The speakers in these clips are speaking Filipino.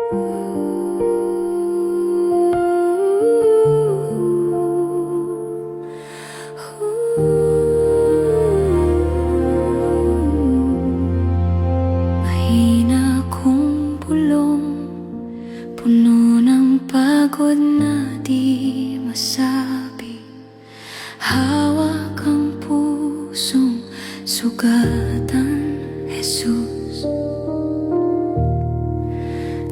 Mahina kong bulong, puno ng pagod na di masabi. Hawak ang pusong sugatan, Jesus.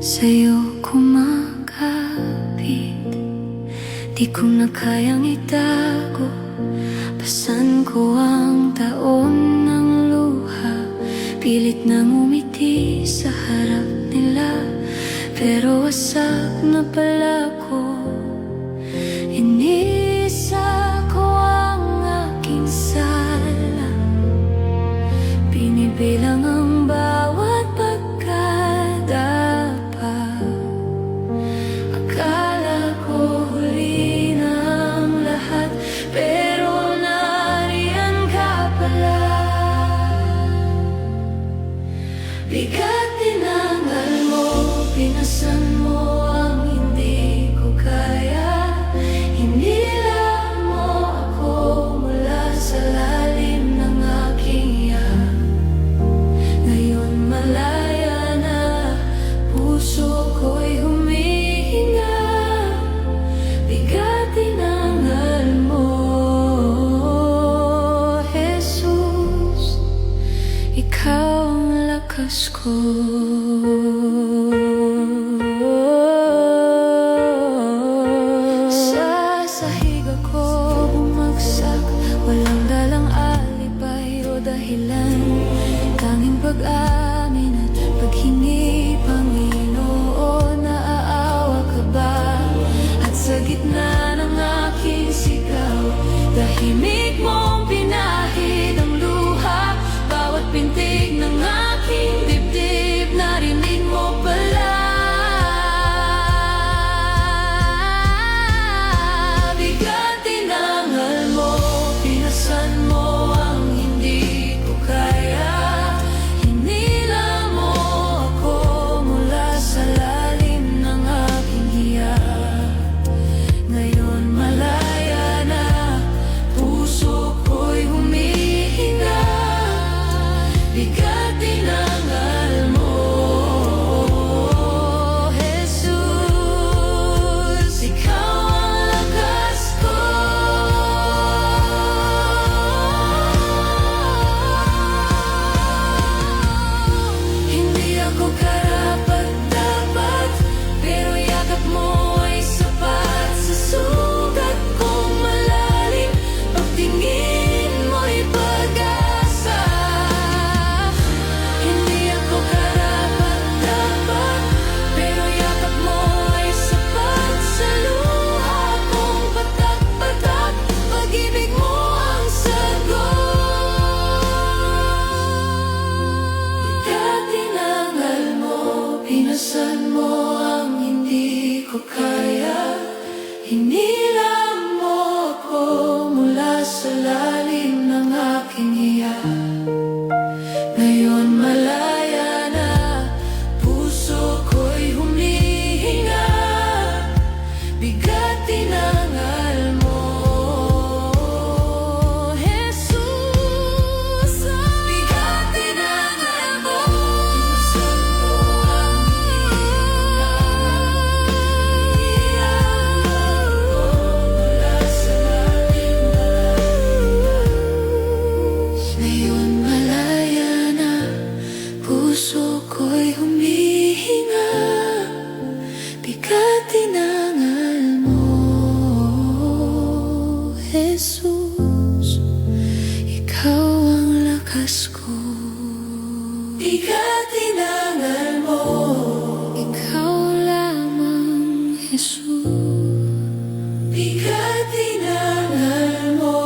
Sa'yo kumakapit, di ko na kayang itago. Pasan ko ang taon ng luha, pilit na ngumiti sa harap nila, pero wasak na pala ko. Inisa ko ang aking sala, binibilang ang bawat pagkadapa. Akala ko huli na ang lahat, pero nariyan ka pala. Bigat tinanggal mo, pinasan mo ang hindi ko kaya. Hinila mo ako mula sa lalim ng aking iyak. Ngayon malaya na, puso ko'y humihinga. Bigat tinanggal mo, Jesus. Ikaw ang lakas ko. Sa sahig ako bumagsak, walang dalang alibay o dahilan. Tanging pag-amin at paghingi, Panginoon, naaawa ka ba? At sa gitna ng aking sigaw, tahimik mong pinahid ang luha. Bawat pintig ng aking dibdib, narinig mo pala. Bigat tinanggal mo, pinasan mo ang hindi ko kaya. Hinila mo ako mula sa lalim ng aking hiyak. Ngayon malaya na, puso ko'y humihinga. Bigat tinanggal mo, Jesus. Ikaw ang lakas ko. Hindi ako karapat-dapat, pero yakap mo ay sapat. Sa sugat kong malalim, pagtingin mo'y pag-asa. Hindi ako karapat-dapat, pero yakap mo ay sapat. Sa luha kong patak-patak, pag-ibig mo ang sagot. Bigat tinanggal mo, pinasan mo ang hindi ko kaya. Hinila mo ako mula sa lalim ng aking hiyak. Ngayon malaya na, puso ko'y humihinga. Bigat tinanggal mo, Jesus. Bigat tinanggal mo, pinasan mo ang hiyak ko mula sa lalim ng ngayon malaya na, puso ko'y humihinga. Bigat tinanggal mo, Jesus. Ikaw ang lakas ko. Bigat tinanggal mo, ikaw lamang, Jesus. Bigat tinanggal mo.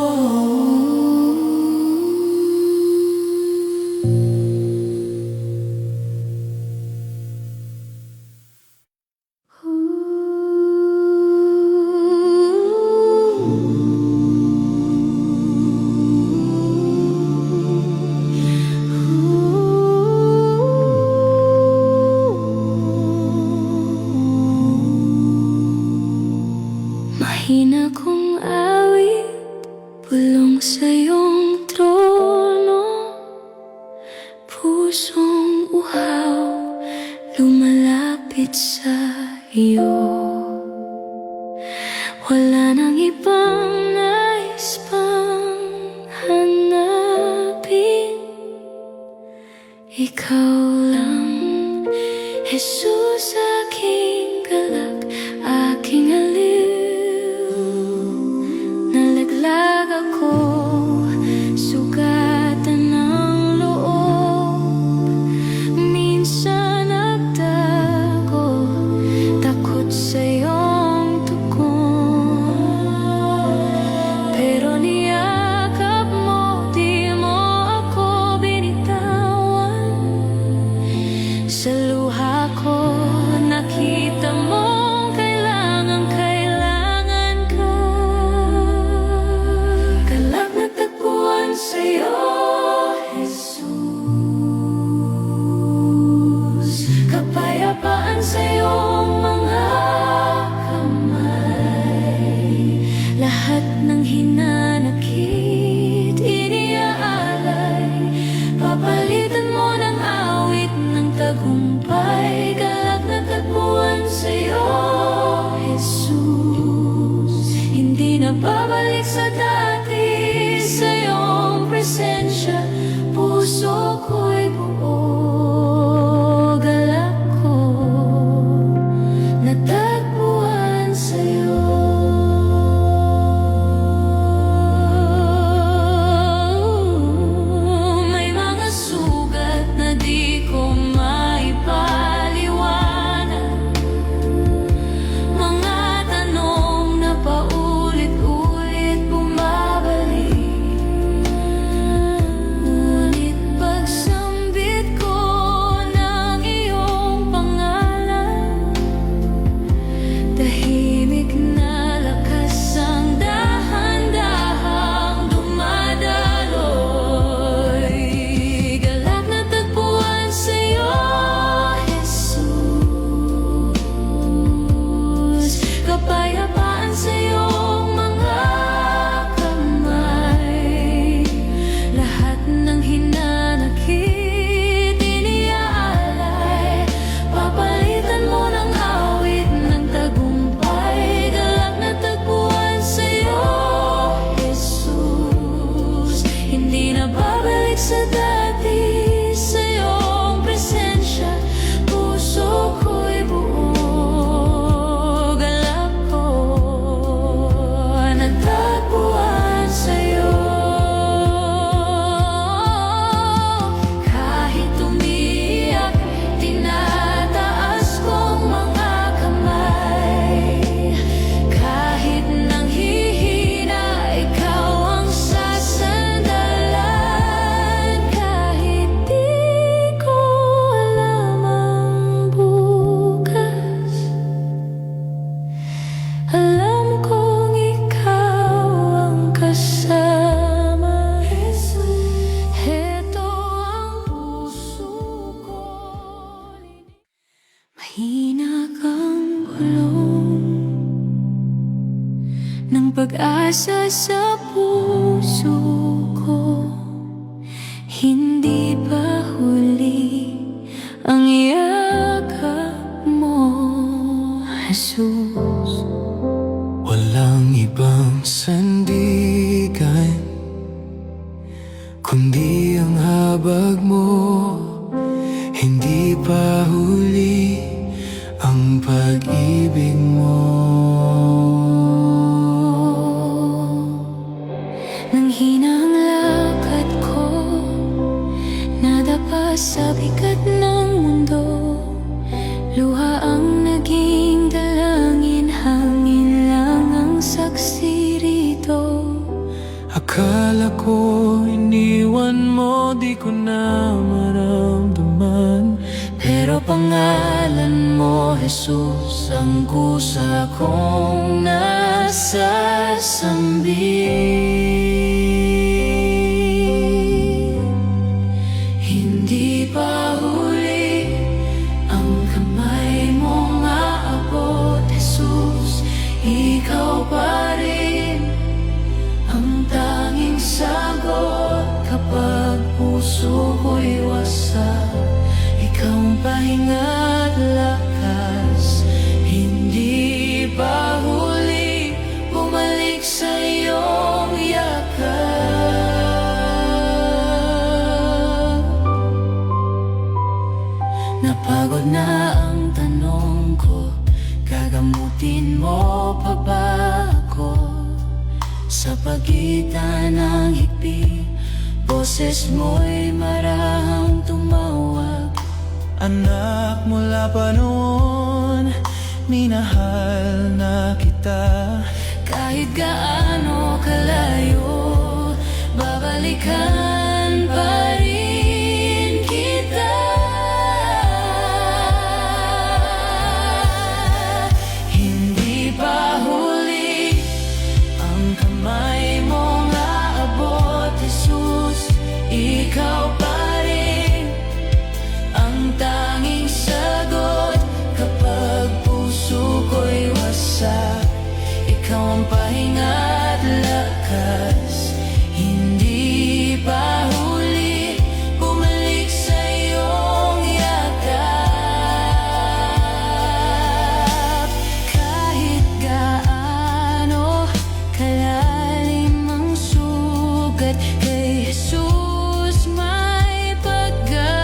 lumapit sa iyo. Wala nang ibang nais pang hanapin, ikaw lang, Jesus, aking galak, aking aliw. Nalaglag ako, sugatan ng loob, minsan nagtago, takot sa iyong tugon. Pero niyakap mo, di mo ako binitawan. Sa luha ko, nakita mong kailangan ka. Galak na tagpuan sa'yo, Jesus. Kapayapaan sa iyong mga kamay. Lahat ng hinanakit, iniaalay. Papalitan mo ng awit ng tagumpay. Galak na tagpuan sa iyo, Jesus. Hindi na babalik sa dati, sa iyong presensya. Puso ko'y buo, galak ko natagpuan sa iyo. May mga sugat na di ko maipaliwanag, mga tanong na paulit-ulit bumabalik. Ngunit pagsambit ko ng iyong pangalan, tahimik na lakas ang dahan-dahang dumadaloy. Galak na tagpuan sa iyo, Jesus. Kapayapaan sa iyong mga kamay. Lahat ng hinanakit, iniaalay. Papalitan mo ng awit ng tagumpay. Galak na tagpuan sa iyo, Jesus. Hindi na babalik sa dati, sa iyong presensya. Puso ko'y buo, galak ko natagpuan sa iyo. Kahit umiiyak, tinataas kong mga kamay. Kahit nanghihina, ikaw ang sasandalan. Kahit di ko alam ang bukas, alam kong ikaw ang kasama. Heto ang puso ko. Mahina kang bulong ng pag-asa sa puso ko. Hindi pa huli ang yakap mo, Jesus. Walang ibang sandigan kundi ang habag mo. Hindi pa huli ang pag-ibig mo. Nang hina ang lakad ko, nadapa sa bigat ng mundo. Luha ang naging dalangin, hangin lang ang saksi rito. Akala ko iniwan mo, di ko na maramdaman. Pero pangalan mo, Jesus, ang kusa kong nasasambit. Hindi pa huli ang kamay mong aabot, Jesus. Ikaw pa rin ang tanging sagot kapag puso ko'y wasak. Ikaw ang pahinga't lakas. Pagod na ang tanong ko, gagamutin mo pa ba ako? Sa pagitan ng higpit, boses mo'y marahang tumawag. Anak, mula pa noon, minahal na kita. Kahit gaano kalayo, babalikan pa rin kita. Hindi pa huli ang kamay mong aabot, Jesus. Ikaw pa rin ang tanging sagot kapag puso ko'y wasak. Ikaw ang pahinga at lakas. Hindi pa huli, bumalik sa iyong yakap. Kahit gaano kalalim ang sugat, kay Jesus may paggaling.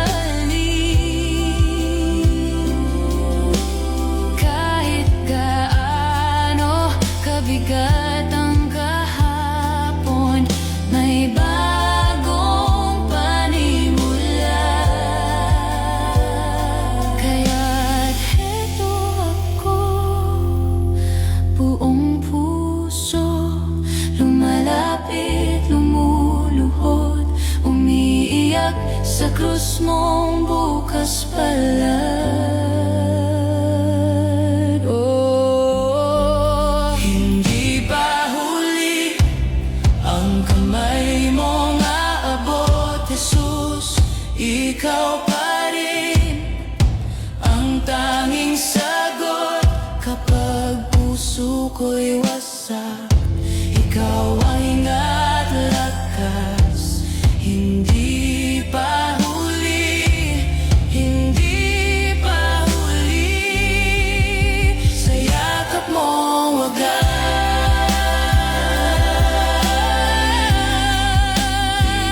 Kahit gaano kabigat ang kahapon, may bagong panimula. Kaya't heto ako, buong puso, lumalapit, lumuluhod, umiiyak sa krus mong bukas palad. Oh, hindi pa huli ang kamay mong aabot, Jesus. Ikaw pa rin ang tanging sagot kapag puso ko'y wasak. Ikaw ang hinga at lakas. Hindi pa huli, hindi pa huli, sa yakap mong wagas.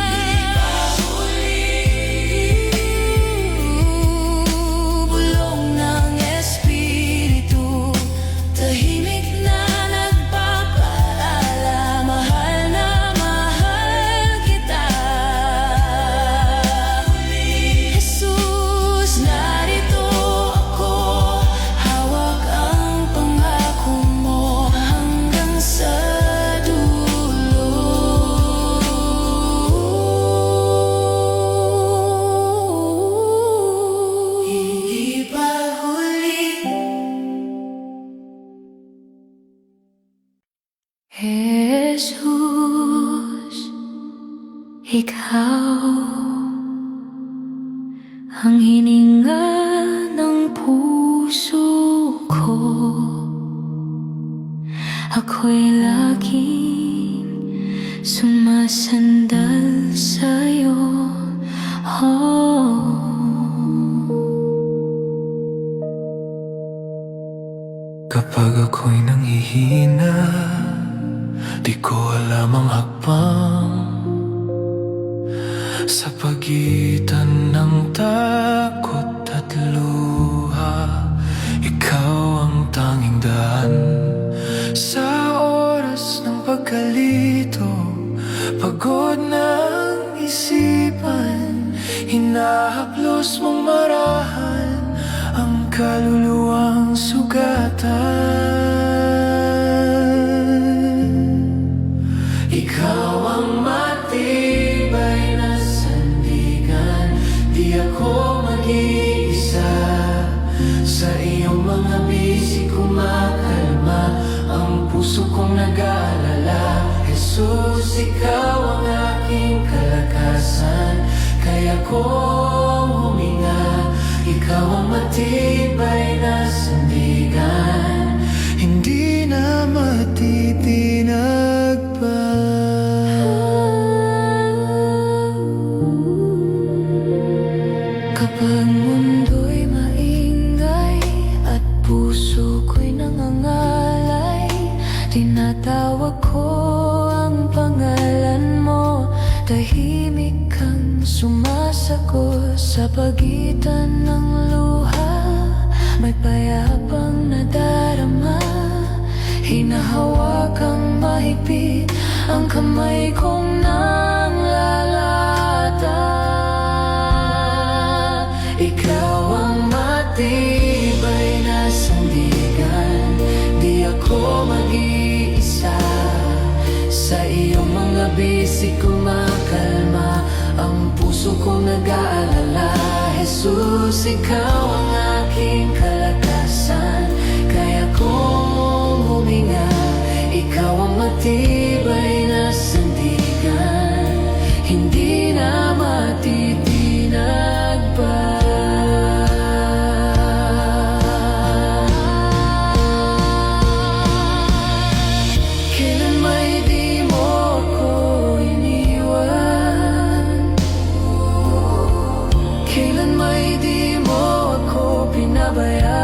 Hindi pa huli, bulong ng Espiritu, tahimik na nagpapaalala, mahal na mahal kita. Jesus, narito ako, hawak ang pangako mo hanggang sa dulo. Hindi pa huli. Jesus, ikaw ang hininga ng puso ko. Ako'y laging sumasandal sa'yo. Oh. Kapag ako'y nanghihina, di ko alam ang hakbang. Sa pagitan ng takot at luha, ikaw ang tanging daan. Sa oras ng pagkalito, pagod ng isipan, hinahaplos mong marahan ang kaluluwang sugatan. Ikaw ang matibay na sandigan, di ako mag-iisa. Sa iyong mga bisig kumakalma ang puso kong nag-aalala. Jesus, ikaw ang aking kalakasan, kaya kong huminga. Ikaw ang matibay na sandigan, hindi na matitinag pa. Kapag mundo'y maingay at puso ko'y nangangalay, tinatawag ko ang pangalan mo. Tahimik kang sumasagot sa pagitan ng luha. Hinahawakang mahigpit ang kamay kong nanglalata. Ikaw ang matibay na sandigan, di ako mag-iisa. Sa iyong mga bisig kumakalma ang puso kong nag-aalala. Jesus, ikaw ang aking kalakasan, kaya kong huminga. Ikaw ang matibay na sandigan, hindi na matitinag pa. Kailan may di mo ako iniwan, kailan may di mo ako pinabayaan.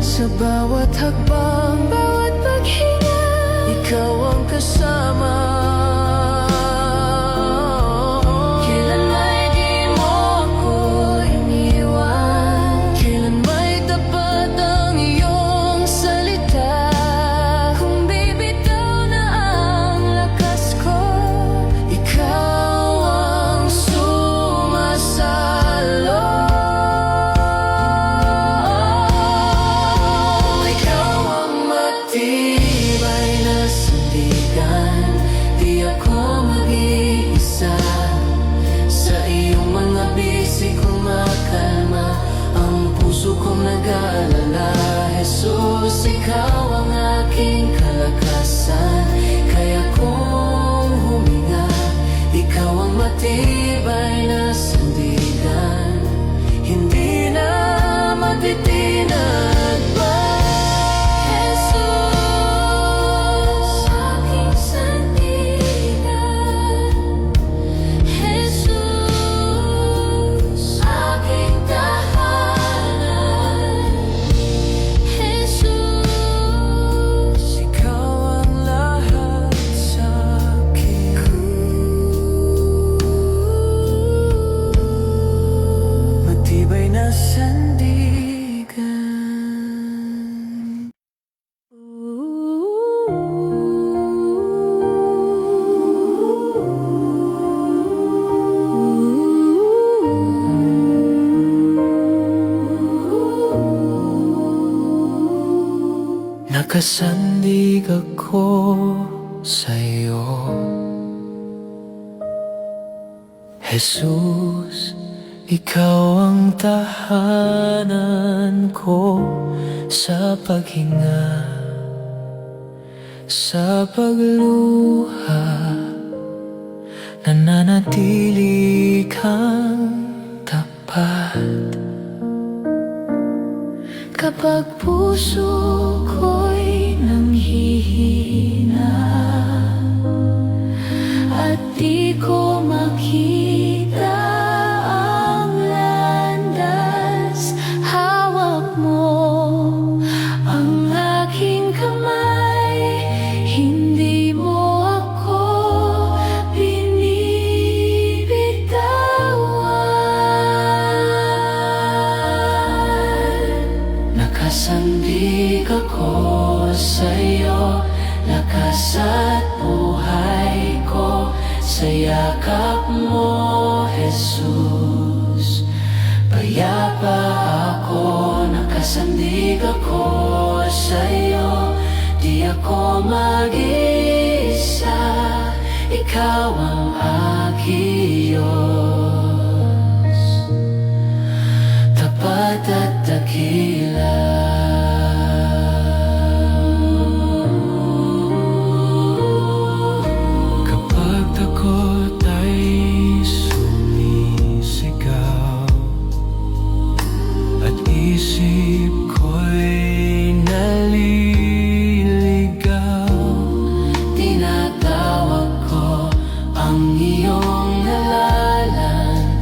Sa bawat hakbang, bawat paghinga, ikaw ang kasama. Kailan may di mo ako iniwan, kailan may tapat ang iyong salita. Kung bibitaw na ang lakas ko, ikaw ang sumasalo. Ikaw ang matibay na sandigan, di ako mag-iisa. Sa iyong mga bisig kumakalma ang puso kong nag-aalala. Jesus, ikaw ang aking kalakasan, kaya kong huminga. Ikaw ang matibay na sandigan, hindi na matitinag pa. Jesus, aking sandigan. Jesus, aking tahanan. Jesus, ikaw ang lahat sa akin. Matibay na sandigan. Nakasandig ako sa'yo, Jesus, ikaw ang tahanan ko. Sa paghinga, sa pagluha, nananatili kang tapat. Kapag puso ko'y nanghihina at di ko makita ang landas, hawak mo ang aking kamay, hindi mo ako binibitawan. Nakasandig ako sa'yo, lakas at buhay ko sa yakap mo, Jesus. Payapa ako, nakasandig ako sa'yo, di ako mag-isa. Ikaw ang aking Diyos, tapat at dakila. Kapag takot ay sumisigaw at isip ko'y naliligaw, tinatawag ko ang iyong ngalalan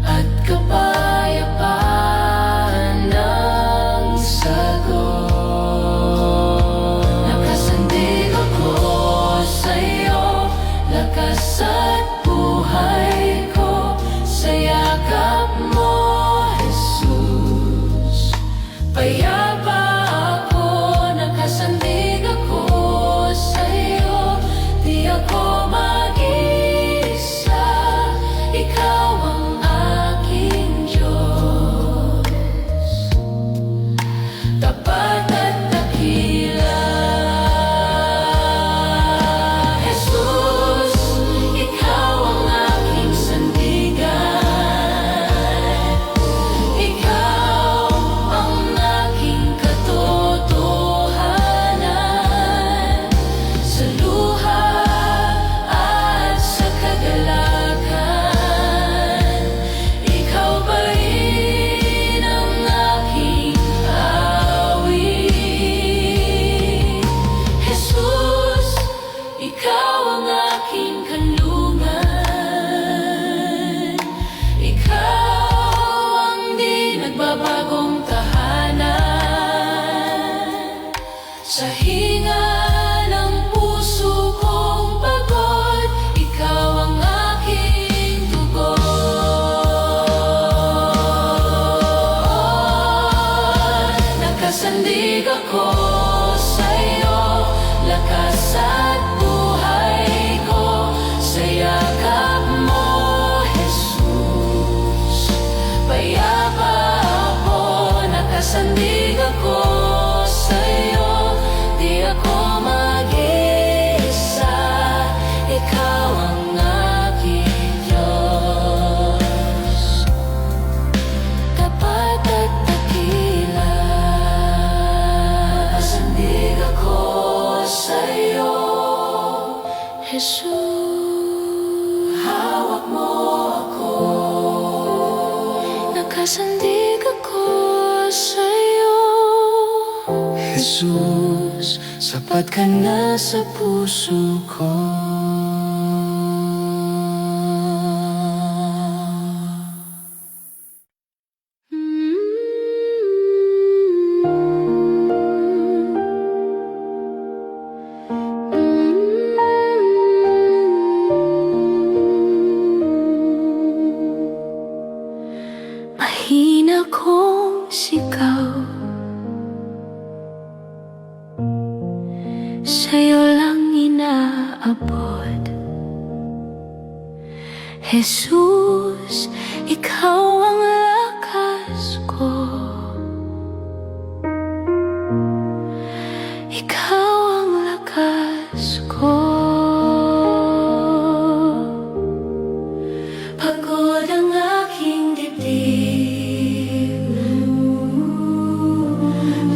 at kapayapaan ng sagot. Nakasandig ako sa'yo, lakas at buhay ko sa yakap mo, Jesus. Payapa ako, nakasandig Sa hinga ng puso kong pagod, ikaw ang aking tugon. Nakasandig ako sa'yo, lakas at buhay ko sa yakap mo, Jesus. Payapa ako, nakasandig ako sa'yo, di ako mag-isa, ikaw ang aking Diyos. Tapat at dakila, nakasandig ako sa'yo, Jesus. Hawak mo ako, nakasandig ako sa'yo, Jesus, sapat ka na sa puso ko. Mahina kong sigaw, sa'yo lang inaabot. Jesus, ikaw ang lakas ko, ikaw ang lakas ko. Pagod ang aking dibdib,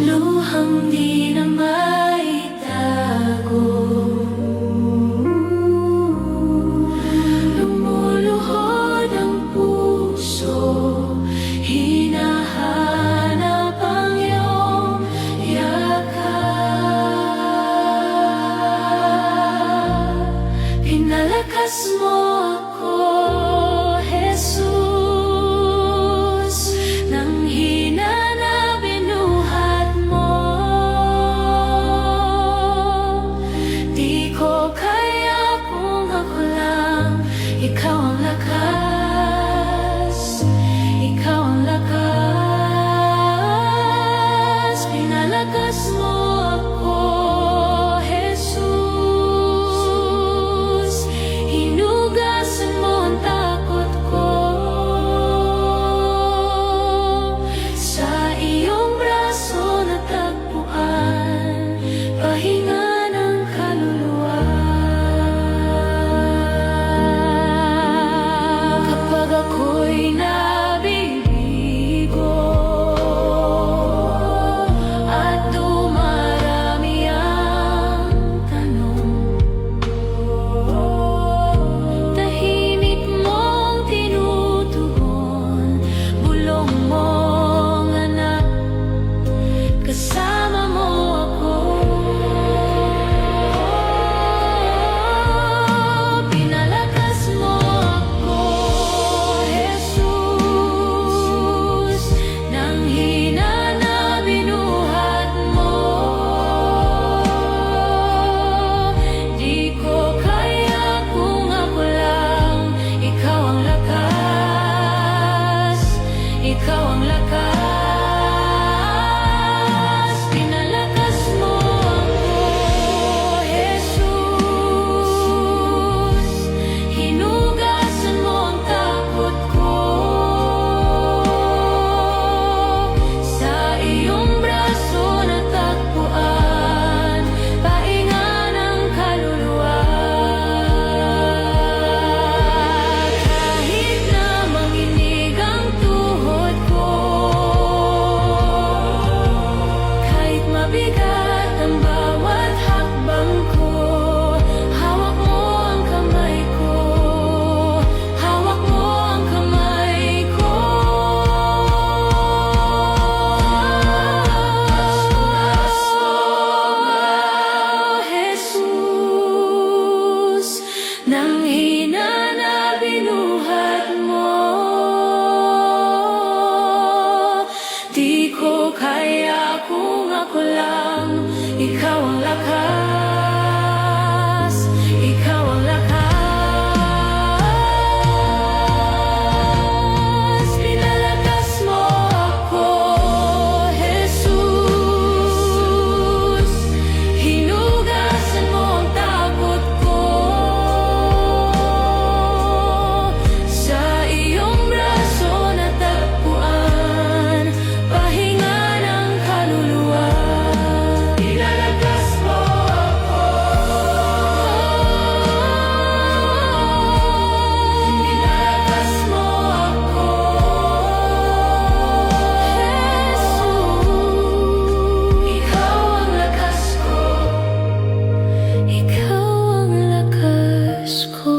luhang di na maitago. Lumuluhod ang puso, hinahanap ang iyong yakap. Pinalakas mo ako, Jesus, nang hina na binuhat mo. Di ko kaya kung ako lang, ikaw ang lakas, ikaw ang lakas. Pinalakas mo ako, Jesus, hinugasan mo ang takot ko. Sa iyong braso natagpuan, pahinga ng kaluluwa. Kapag ako'y nabibigo at dumarami ang tanong, tahimik mong tinutugon, bulong mong anak, kasama mo ako. Pinalakas mo ako, Jesus, nang hina na binuhat mo. Di ko kaya kung ako lang, ikaw ang lakas, ikaw ang lakas. Pinalakas mo ako, Jesus, hinugasan mo ang takot ko. Sa iyong braso natagpuan, pahinga ng kaluluwa. Kahit na manginig ang tuhod ko, kahit mabigat ang bawat hakbang ko, hawak mo ang kamay ko, hawak mo ang kamay ko. Jesus, nang hina na binuhat mo. Di ko kaya kung ako lang, ikaw ang lakas, ikaw ang lakas. Pinalakas mo ako, Jesus. Hinugasan mo ang takot ko. Sa iyong braso natagpuan pahinga ng kaluluwa. Pinalakas mo ako, pinalakas mo ako, Jesus. Ikaw ang lakas ko, ikaw ang lakas ko.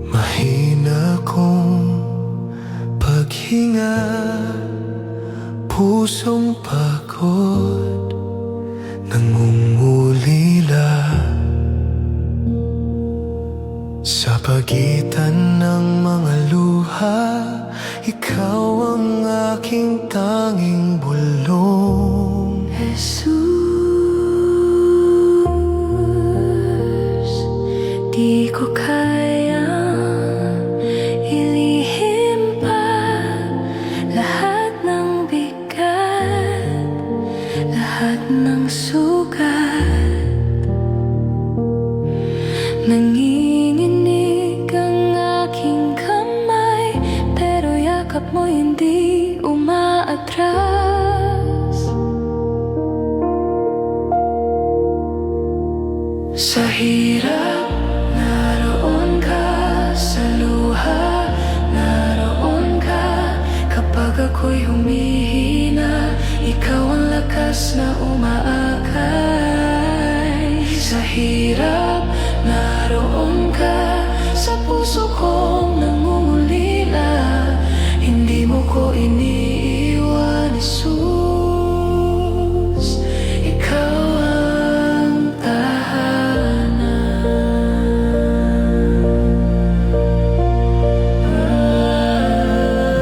Mahina kong paghinga, pusong pagod, nangungulila. Sa pagitan ng mga luha, ikaw ang aking tanging bulong. Jesus, di ko kayang ilihim pa lahat ng bigat, lahat ng sugat. Nanginginig ang aking kamay, pero yakap mo hindi umaatras. Sa hirap, naroon ka. Sa luha, naroon ka. Kapag ako'y humihina, ikaw ang lakas na umaakay. Sa hirap, naroon ka. Sa puso kong nangungulila, hindi mo ko iniiwan, Jesus. Ikaw ang tahanan.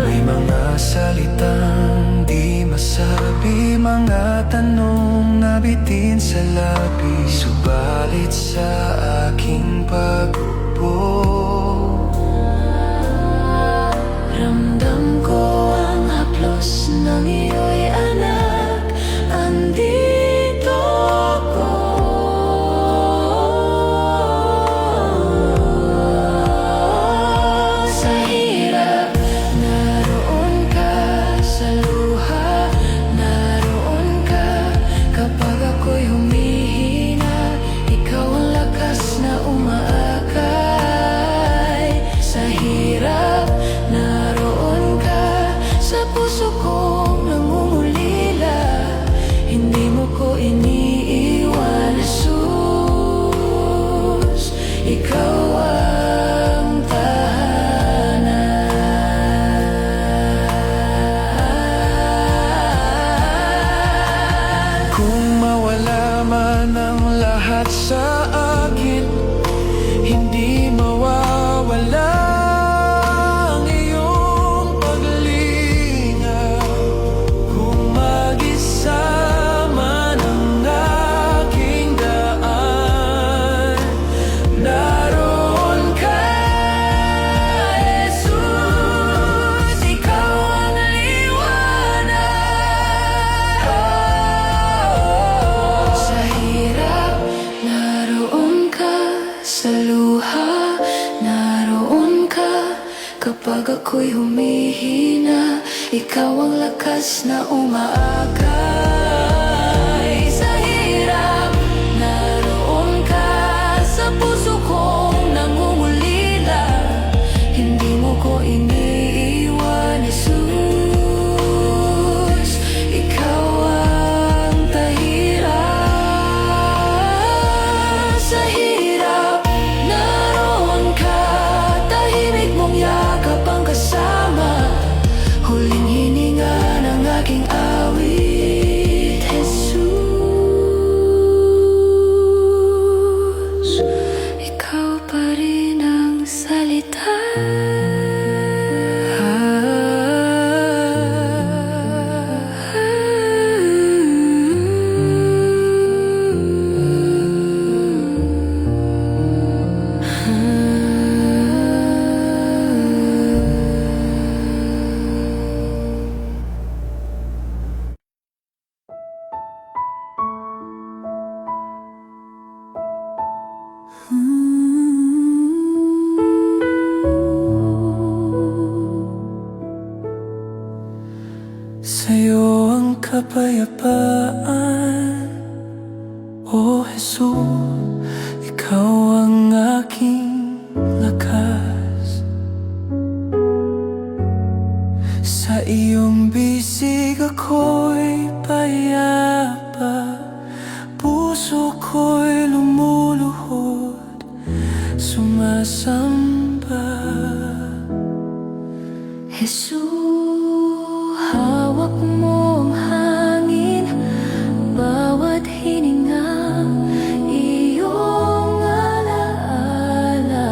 May mga salitang di masabi, mga tanong nabitin sa labi, subalit sa aking pag-upo, Ramdam ko ang haplos ng iyo'y anak. Andito ko. Sa hirap, naroon ka. Sa luha, naroon ka. Kapag ako'y humihina, ikaw ang lakas na umaakay. Sa hirap, naroon ka. Sa puso kong nangungulila, hindi mo ko iniiwan, Jesus. Ikaw ang tahanan. kung mawala man ang lahat sa akin, hindi mawawala ang iyong paglingap. Kung mag-isa man ang aking daan, naroon ka, Jesus. Ikaw ang liwanag. Sa hirap, naroon ka. Sa luha, naroon ka. Kapag ako'y humihina, ikaw ang lakas na umaakay. Sa hirap, naroon ka. Sa puso kong nangungulila, hindi mo ko iniiwan, Jesus. Ikaw ang tahirap. Sa hirap, puso, ikaw ang aking lakas. Sa iyong bisig ako'y payapa, puso ko'y lumuluhod, sumasamba. Jesus, hawak mo ang hangin, bawat hininga, iyong alaala.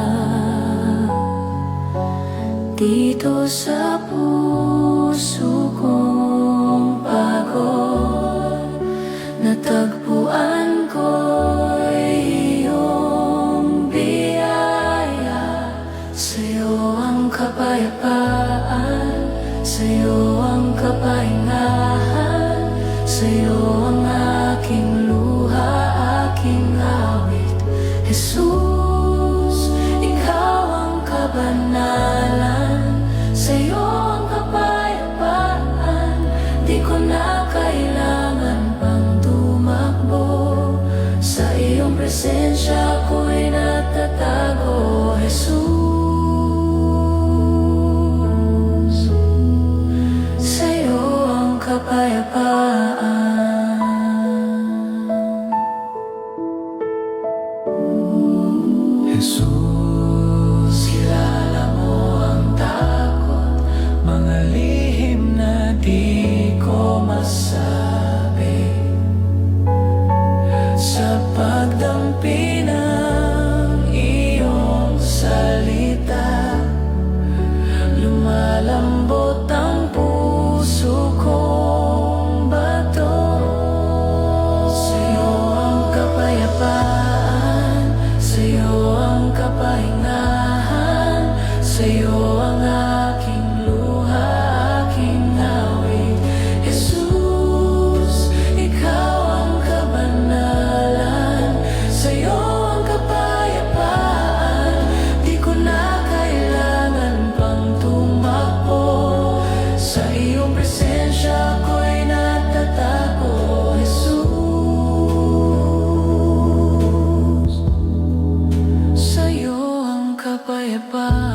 Dito sa puso kong pagod, natagpuan ko'y iyong biyaya. Sa'yo ang kapayapaan, sa'yo ang kapahingahan, sa'yo ang aking luha, aking awit. Jesus, ikaw ang kabanalan, sa'yo ang kapayapaan. Di ko na kailangan pang tumakbo, sa iyong presensya ko'y natatago. Jesus, kapayapaan. Jesus, kilala mo ang takot, mga lihim na di ko masabi. Sa pagdampi ng iyong salita, lumalambot ang puso ko. Sa'yo ang aking luha, aking awit. Jesus, ikaw ang kabanalan, sa'yo ang kapayapaan. Di ko na kailangan pang tumakbo, sa iyong presensya ko'y natatago. Jesus, sa'yo ang kapayapaan.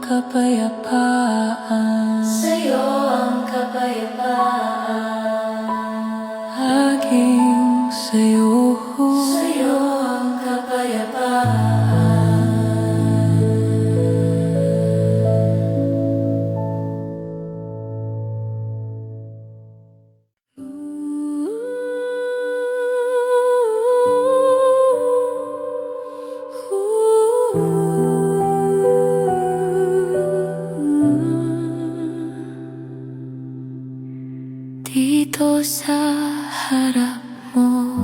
Kapayapaan, sa'yo ang kapayapaan, aking sa'yo, sa'yo ang kapayapaan. sa harap mo.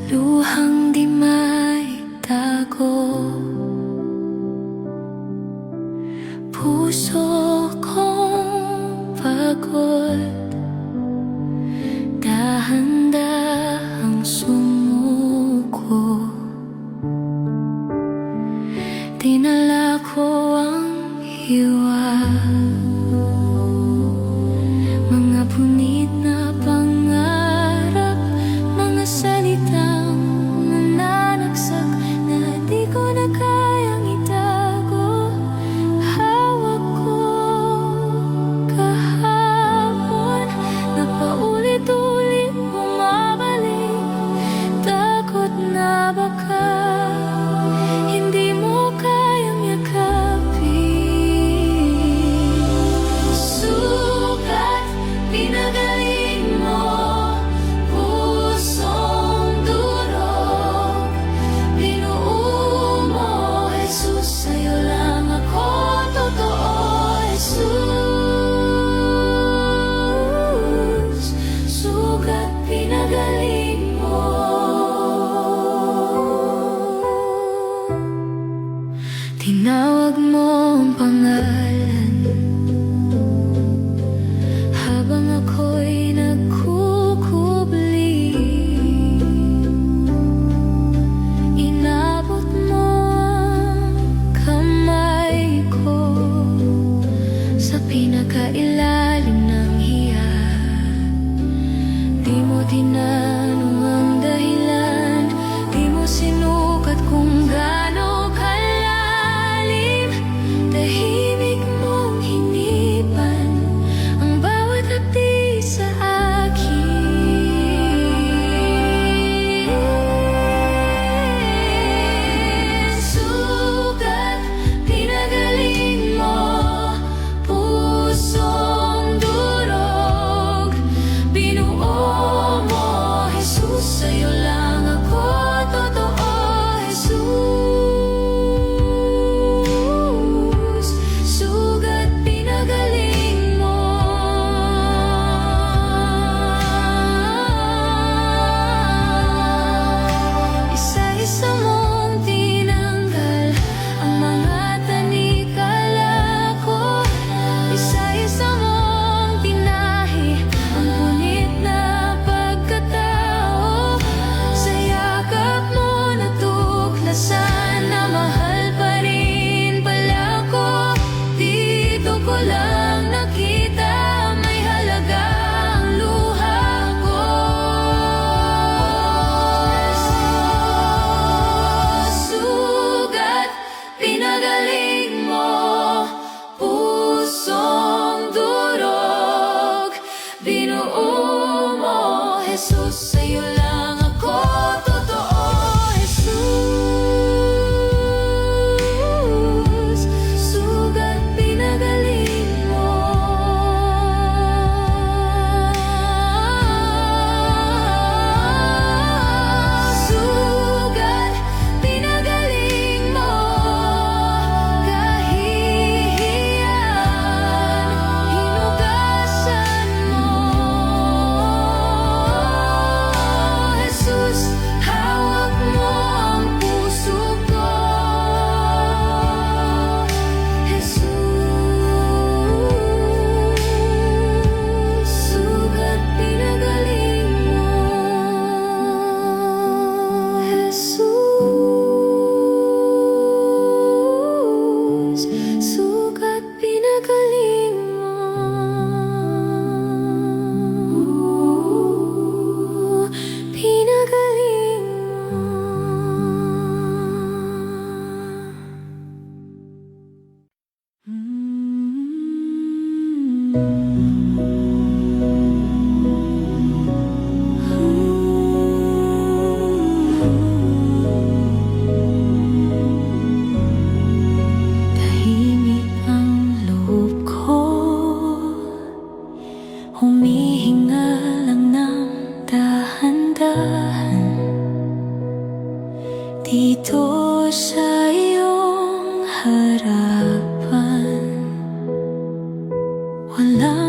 Luhang di maitago, puso kong pagod, dahan-dahang sumuko. Dinala ko ang hiwa, mga punit na pangarap, mga salitang nananaksak na di ko na kayang itago. Hawak ko kahapon na paulit-ulit bumabalik. Takot na baka hindi mo kayang yakapin. Sugat pinagaling mo, pusong durog, binuo mo, Jesus, sa'yo lang ako totoo. Jesus, sugat pinagaling mo. Tinawag mo ang pangalan habang ako'y nagkukubli. Inabot mo ang kamay ko sa pinakailalim ng hiya. Di mo tinanong ang dahilan, di mo sinukat kung gaano kalalim. Tahimik mong hinipan ang bawat hapdi sa akin. Sugat pinagaling mo, pusong durog, binuo mo, Jesus, sa'yo lang ako totoo. Jesus, sugat pinagaling mo. Isa-isa mong tinanggal ang mga tanikala ko. Isa-isa mong tinahi ang punit na pagkatao. Sa yakap mo natuklasan na mahal pa rin pala ko. Dito ko lang nakita may halaga ang luha ko. Sugat pinagaling mo, pusong durog, binuo mo, Jesus, sa'yo lang ako totoo. Jesus, sugat pinagaling mo. Sugat pinagaling mo, kahihiyan, hinugasan mo. Jesus, hawak mo ang puso ko. Jesus, sugat pinagaling mo. Jesus, sugat pinagaling mo. Pinagaling tahimik ang loob ko, humihinga lang ng dahan-dahan. Dito sa iyong harapan, wala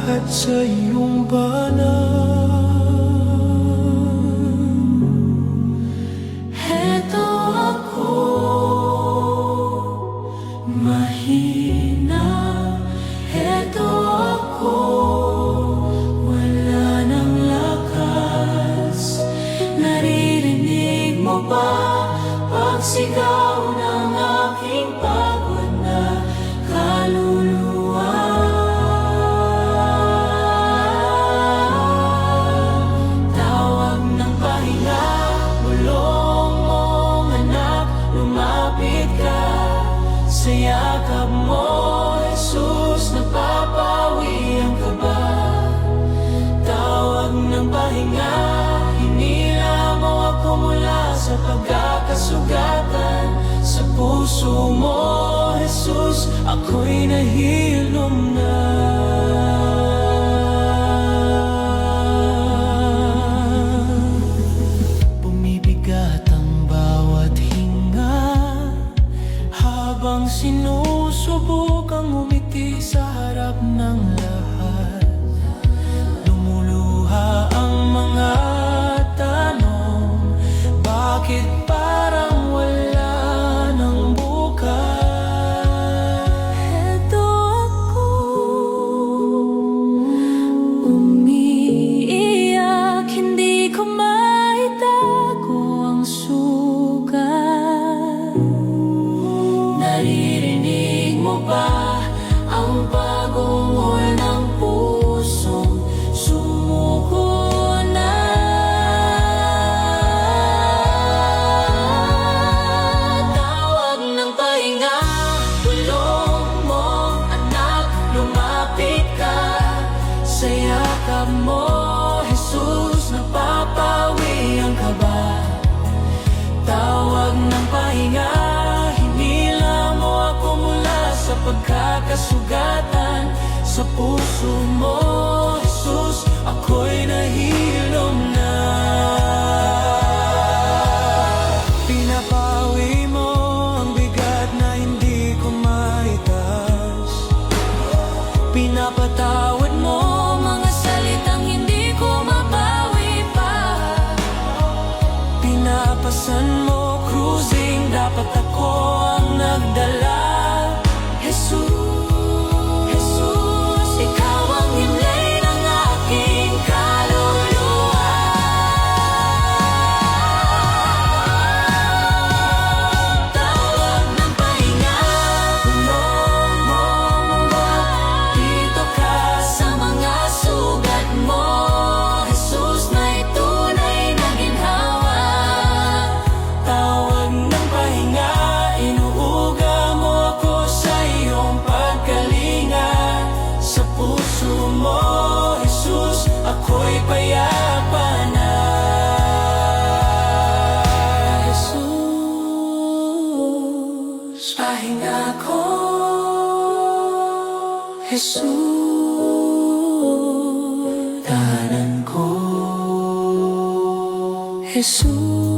lahat sa iyong banal. Heto ako, mahina. Heto ako, wala ng lakas. Naririnig mo ba pagsigaw ng aking pagod na kaluluwa? Tawag ng pahinga, bulong mong anak, lumapit ka sa yakap mo, Jesus, napapawi ang kaba. Tawag ng pahinga, hinila mo ako mula sa pagkakasugatan. Sa puso mo, Jesus, ako'y nahilom na. Bumibigat ang bawat hinga habang sinusubukang umiti sa harap ng lahat. Lumuluha ang mga tanong, bakit parang wala ng bukas? Heto ako, umiiyak, hindi ko maitago ang sugat. Naririnig mo ba ang pagungol ng pusong sumuko na? Tawag ng pahinga, bulong mong anak, lumapit ka sa yakap mo, Jesus, napapawi ang kaba. Tawag ng pahinga, hinila mo ako mula sa pagkakasugatan. Sa puso mo, Jesus, ako'y nahilom na. Pinapawi mo ang bigat na hindi ko maitas. Pinapatawad mo mga salitang hindi ko mabawi pa. Pinapasan mo cruising, dapat ako ang nagdala. Jesus, Jesus, ikaw ang himlay ng aking kaluluwa. Tawag ng pahinga, bulong mong dito ka sa mga sugat mo, Jesus, may tunay na ginhawa. Tawag ng pahinga, inuuga mo ako sa iyong pagkalinga. Sa puso mo, Jesus, ako'y payapa na. Jesus, pahinga ko, Jesus, tahanan ko, Jesus.